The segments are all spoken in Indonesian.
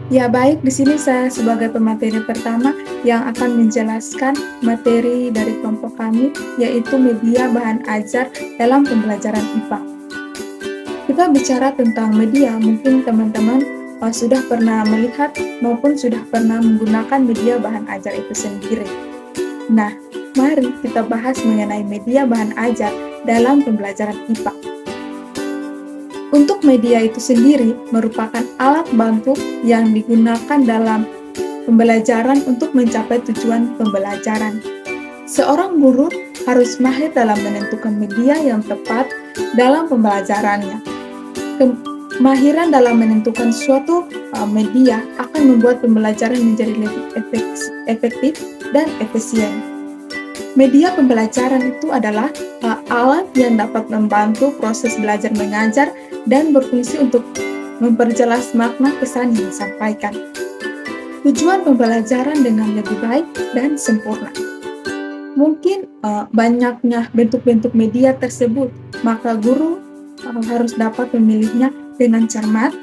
Ya baik, di sini saya sebagai pemateri pertama yang akan menjelaskan materi dari kelompok kami, yaitu media bahan ajar dalam pembelajaran IPA. Kita bicara tentang media, mungkin teman-teman sudah pernah melihat maupun sudah pernah menggunakan media bahan ajar itu sendiri. Nah, mari kita bahas mengenai media bahan ajar dalam pembelajaran IPA. Untuk media itu sendiri merupakan alat bantu yang digunakan dalam pembelajaran untuk mencapai tujuan pembelajaran. Seorang guru harus mahir dalam menentukan media yang tepat dalam pembelajarannya. Kemahiran dalam menentukan suatu media akan membuat pembelajaran menjadi lebih efektif dan efisien. Media pembelajaran itu adalah alat yang dapat membantu proses belajar mengajar dan berfungsi untuk memperjelas makna pesan yang disampaikan. Tujuan pembelajaran dengan lebih baik dan sempurna. Mungkin banyaknya bentuk-bentuk media tersebut, maka guru harus dapat memilihnya dengan cermat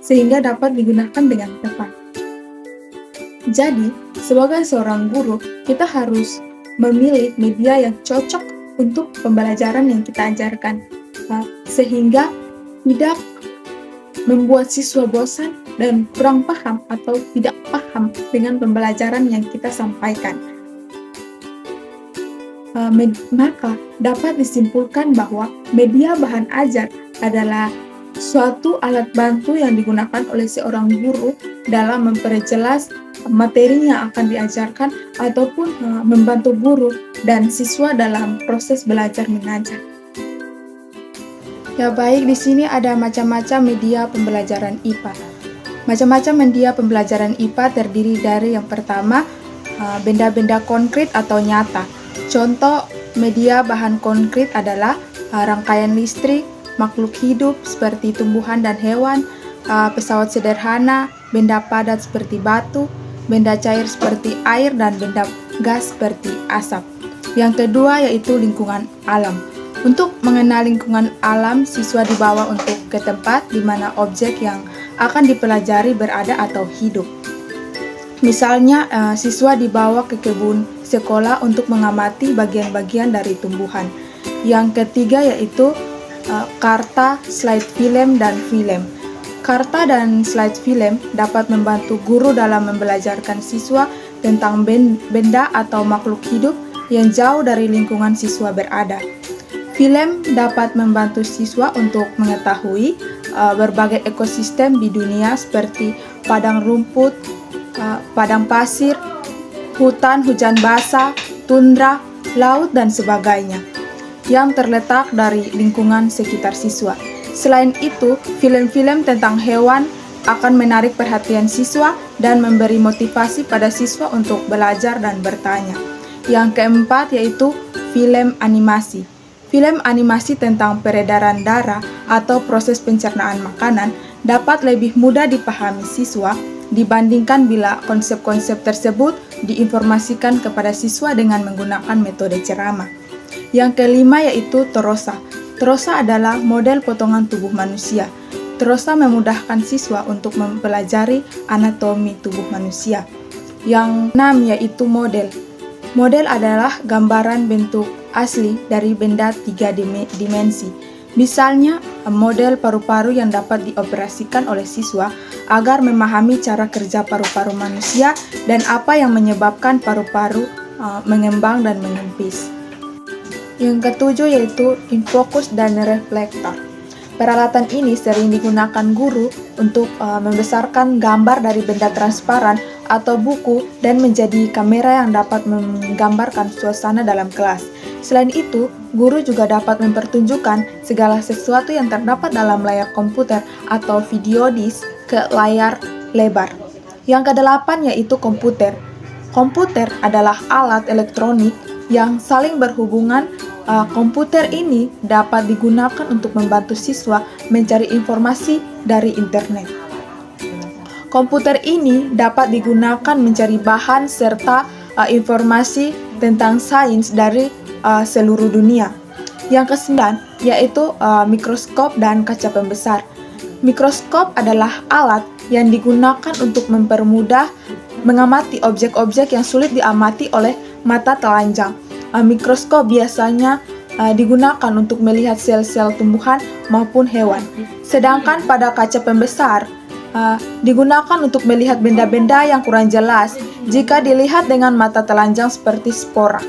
sehingga dapat digunakan dengan tepat. Jadi, sebagai seorang guru, kita harus memilih media yang cocok untuk pembelajaran yang kita ajarkan, sehingga tidak membuat siswa bosan dan kurang paham atau tidak paham dengan pembelajaran yang kita sampaikan. Maka dapat disimpulkan bahwa media bahan ajar adalah suatu alat bantu yang digunakan oleh seorang guru dalam memperjelas materi yang akan diajarkan ataupun membantu guru dan siswa dalam proses belajar mengajar. Ya baik, di sini ada macam-macam media pembelajaran IPA. Macam-macam media pembelajaran IPA terdiri dari yang pertama, benda-benda konkret atau nyata. Contoh media bahan konkret adalah rangkaian listrik, makhluk hidup seperti tumbuhan dan hewan, pesawat sederhana, benda padat seperti batu, benda cair seperti air, dan benda gas seperti asap. Yang kedua yaitu lingkungan alam. Untuk mengenal lingkungan alam, siswa dibawa untuk ke tempat di mana objek yang akan dipelajari berada atau hidup. Misalnya, siswa dibawa ke kebun sekolah untuk mengamati bagian-bagian dari tumbuhan. Yang ketiga yaitu karta, slide film, dan film. Karta dan slide film dapat membantu guru dalam membelajarkan siswa tentang benda atau makhluk hidup yang jauh dari lingkungan siswa berada. Film dapat membantu siswa untuk mengetahui berbagai ekosistem di dunia seperti padang rumput, padang pasir, hutan, hujan basah, tundra, laut, dan sebagainya yang terletak dari lingkungan sekitar siswa. Selain itu, film-film tentang hewan akan menarik perhatian siswa dan memberi motivasi pada siswa untuk belajar dan bertanya. Yang keempat yaitu film animasi. Film animasi tentang peredaran darah atau proses pencernaan makanan dapat lebih mudah dipahami siswa dibandingkan bila konsep-konsep tersebut diinformasikan kepada siswa dengan menggunakan metode ceramah. Yang kelima yaitu TOROSA. TOROSA adalah model potongan tubuh manusia. TOROSA memudahkan siswa untuk mempelajari anatomi tubuh manusia. Yang enam yaitu model. Model adalah gambaran bentuk asli dari benda 3 dimensi. Misalnya, model paru-paru yang dapat dioperasikan oleh siswa agar memahami cara kerja paru-paru manusia dan apa yang menyebabkan paru-paru mengembang dan mengempis. Yang ketujuh yaitu infokus dan reflektor. Peralatan ini sering digunakan guru untuk membesarkan gambar dari benda transparan atau buku dan menjadi kamera yang dapat menggambarkan suasana dalam kelas. Selain itu, guru juga dapat mempertunjukkan segala sesuatu yang terdapat dalam layar komputer atau video disk ke layar lebar. Yang kedelapan yaitu komputer. Komputer adalah alat elektronik yang saling berhubungan. Komputer ini dapat digunakan untuk membantu siswa mencari informasi dari internet. Komputer ini dapat digunakan mencari bahan serta informasi tentang sains dari seluruh dunia. Yang kesembilan yaitu mikroskop dan kaca pembesar. Mikroskop adalah alat yang digunakan untuk mempermudah mengamati objek-objek yang sulit diamati oleh mata telanjang. Mikroskop biasanya digunakan untuk melihat sel-sel tumbuhan maupun hewan. Sedangkan pada kaca pembesar digunakan untuk melihat benda-benda yang kurang jelas jika dilihat dengan mata telanjang seperti spora.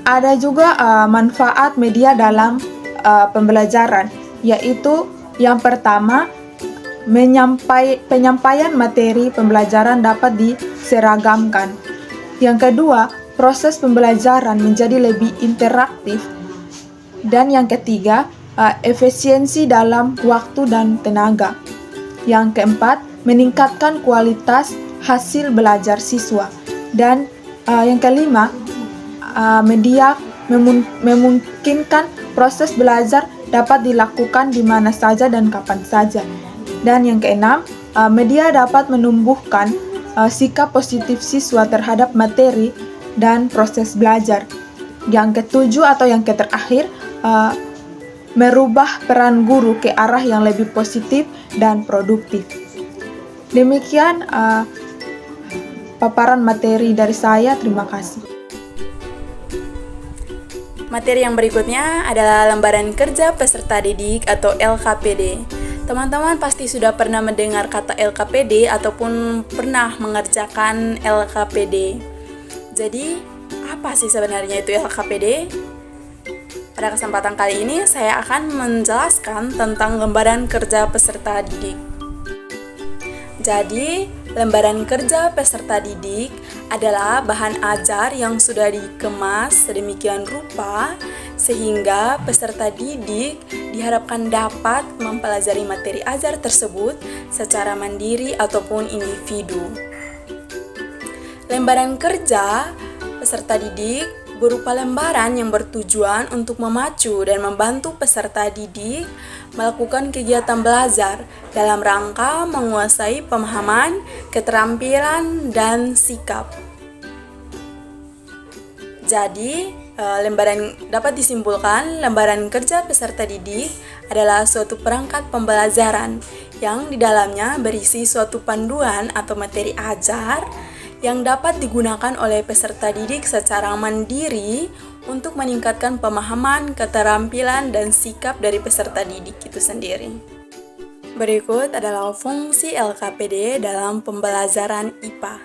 Ada juga manfaat media dalam pembelajaran, yaitu yang pertama, penyampaian materi pembelajaran dapat diseragamkan. Yang kedua, proses pembelajaran menjadi lebih interaktif. Dan yang ketiga, efisiensi dalam waktu dan tenaga. Yang keempat, meningkatkan kualitas hasil belajar siswa. Dan yang kelima, media memungkinkan proses belajar dapat dilakukan di mana saja dan kapan saja. Dan yang keenam, media dapat menumbuhkan sikap positif siswa terhadap materi dan proses belajar. Yang ketujuh atau yang terakhir, merubah peran guru ke arah yang lebih positif dan produktif. Demikian paparan materi dari saya. Terima kasih. Materi yang berikutnya adalah lembaran kerja peserta didik atau LKPD. Teman-teman pasti sudah pernah mendengar kata LKPD ataupun pernah mengerjakan LKPD. Jadi, apa sih sebenarnya itu LKPD? Pada kesempatan kali ini, saya akan menjelaskan tentang lembaran kerja peserta didik. Jadi, lembaran kerja peserta didik adalah bahan ajar yang sudah dikemas sedemikian rupa sehingga peserta didik diharapkan dapat mempelajari materi ajar tersebut secara mandiri ataupun individu. Lembaran kerja peserta didik berupa lembaran yang bertujuan untuk memacu dan membantu peserta didik melakukan kegiatan belajar dalam rangka menguasai pemahaman, keterampilan, dan sikap. Jadi, dapat disimpulkan lembaran kerja peserta didik adalah suatu perangkat pembelajaran yang di dalamnya berisi suatu panduan atau materi ajar yang dapat digunakan oleh peserta didik secara mandiri untuk meningkatkan pemahaman, keterampilan, dan sikap dari peserta didik itu sendiri. Berikut adalah fungsi LKPD dalam pembelajaran IPA.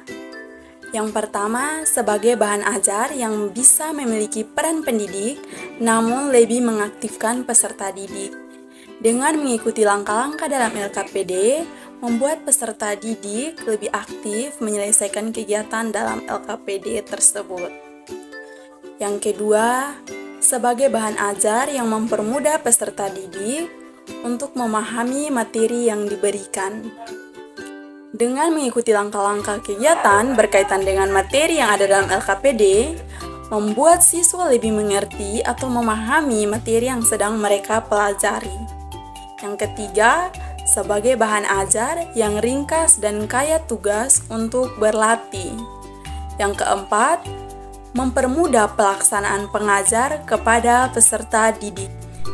Yang pertama, sebagai bahan ajar yang bisa memiliki peran pendidik, namun lebih mengaktifkan peserta didik. Dengan mengikuti langkah-langkah dalam LKPD, membuat peserta didik lebih aktif menyelesaikan kegiatan dalam LKPD tersebut. Yang kedua, sebagai bahan ajar yang mempermudah peserta didik untuk memahami materi yang diberikan. Dengan mengikuti langkah-langkah kegiatan berkaitan dengan materi yang ada dalam LKPD, membuat siswa lebih mengerti atau memahami materi yang sedang mereka pelajari. Yang ketiga, sebagai bahan ajar yang ringkas dan kaya tugas untuk berlatih. Yang keempat, mempermudah pelaksanaan pengajar kepada peserta didik.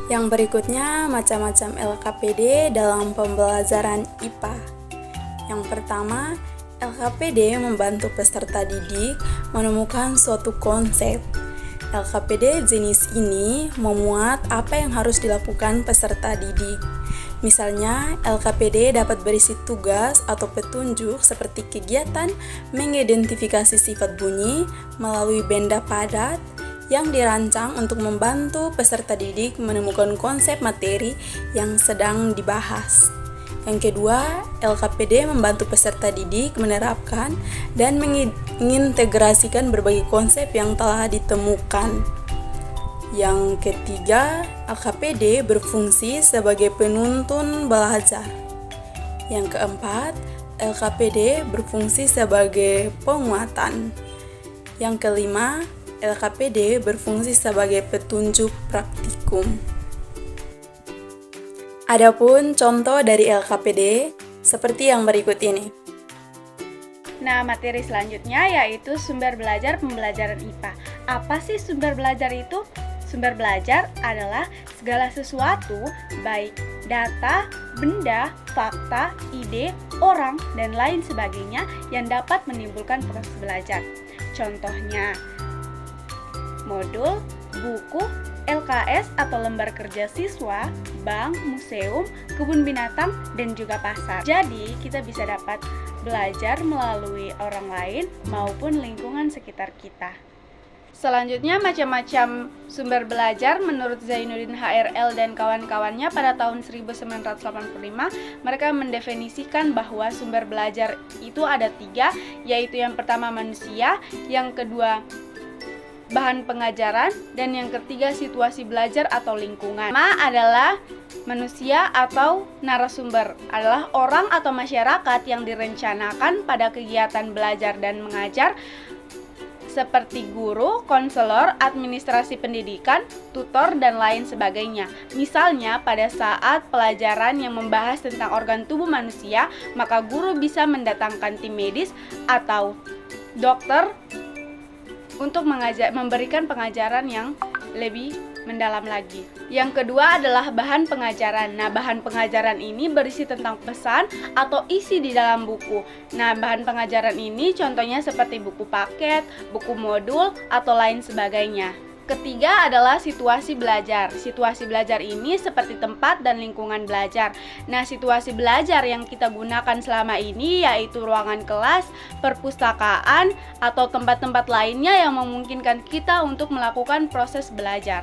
Yang berikutnya, macam-macam LKPD dalam pembelajaran IPA. Yang pertama, LKPD membantu peserta didik menemukan suatu konsep. LKPD jenis ini memuat apa yang harus dilakukan peserta didik. Misalnya, LKPD dapat berisi tugas atau petunjuk seperti kegiatan mengidentifikasi sifat bunyi melalui benda padat yang dirancang untuk membantu peserta didik menemukan konsep materi yang sedang dibahas. Yang kedua, LKPD membantu peserta didik menerapkan dan mengintegrasikan berbagai konsep yang telah ditemukan. Yang ketiga, LKPD berfungsi sebagai penuntun belajar. Yang keempat, LKPD berfungsi sebagai penguatan. Yang kelima, LKPD berfungsi sebagai petunjuk praktikum. Adapun contoh dari LKPD seperti yang berikut ini. Nah, materi selanjutnya yaitu sumber belajar pembelajaran IPA. Apa sih sumber belajar itu? Sumber belajar adalah segala sesuatu, baik data, benda, fakta, ide, orang, dan lain sebagainya yang dapat menimbulkan proses belajar. Contohnya, modul, buku, LKS atau lembar kerja siswa, bank, museum, kebun binatang, dan juga pasar. Jadi, kita bisa dapat belajar melalui orang lain maupun lingkungan sekitar kita. Selanjutnya, macam-macam sumber belajar menurut Zainuddin HRL dan kawan-kawannya pada tahun 1985, mereka mendefinisikan bahwa sumber belajar itu ada 3, yaitu yang pertama manusia, yang kedua bahan pengajaran, dan yang ketiga situasi belajar atau lingkungan. Pertama adalah manusia atau narasumber, adalah orang atau masyarakat yang direncanakan pada kegiatan belajar dan mengajar seperti guru, konselor, administrasi pendidikan, tutor, dan lain sebagainya. Misalnya, pada saat pelajaran yang membahas tentang organ tubuh manusia, maka guru bisa mendatangkan tim medis atau dokter untuk memberikan pengajaran yang lebih mendalam lagi. Yang kedua adalah bahan pengajaran. Nah, bahan pengajaran ini berisi tentang pesan atau isi di dalam buku. Nah, bahan pengajaran ini contohnya seperti buku paket, buku modul, atau lain sebagainya. Ketiga adalah situasi belajar. Situasi belajar ini seperti tempat dan lingkungan belajar. Nah, situasi belajar yang kita gunakan selama ini yaitu ruangan kelas, perpustakaan, atau tempat-tempat lainnya yang memungkinkan kita untuk melakukan proses belajar.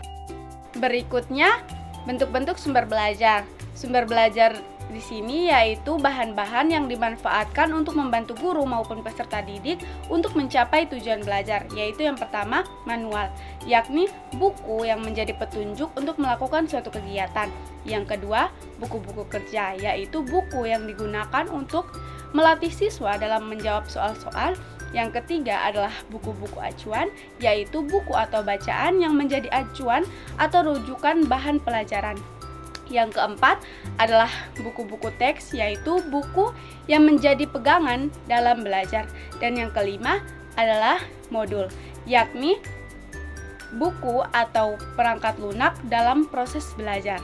Berikutnya, bentuk-bentuk sumber belajar. Sumber belajar di sini yaitu bahan-bahan yang dimanfaatkan untuk membantu guru maupun peserta didik untuk mencapai tujuan belajar, yaitu yang pertama, manual, yakni buku yang menjadi petunjuk untuk melakukan suatu kegiatan. Yang kedua, buku-buku kerja, yaitu buku yang digunakan untuk melatih siswa dalam menjawab soal-soal. Yang ketiga adalah buku-buku acuan, yaitu buku atau bacaan yang menjadi acuan atau rujukan bahan pelajaran. Yang keempat adalah buku-buku teks, yaitu buku yang menjadi pegangan dalam belajar. Dan yang kelima adalah modul, yakni buku atau perangkat lunak dalam proses belajar.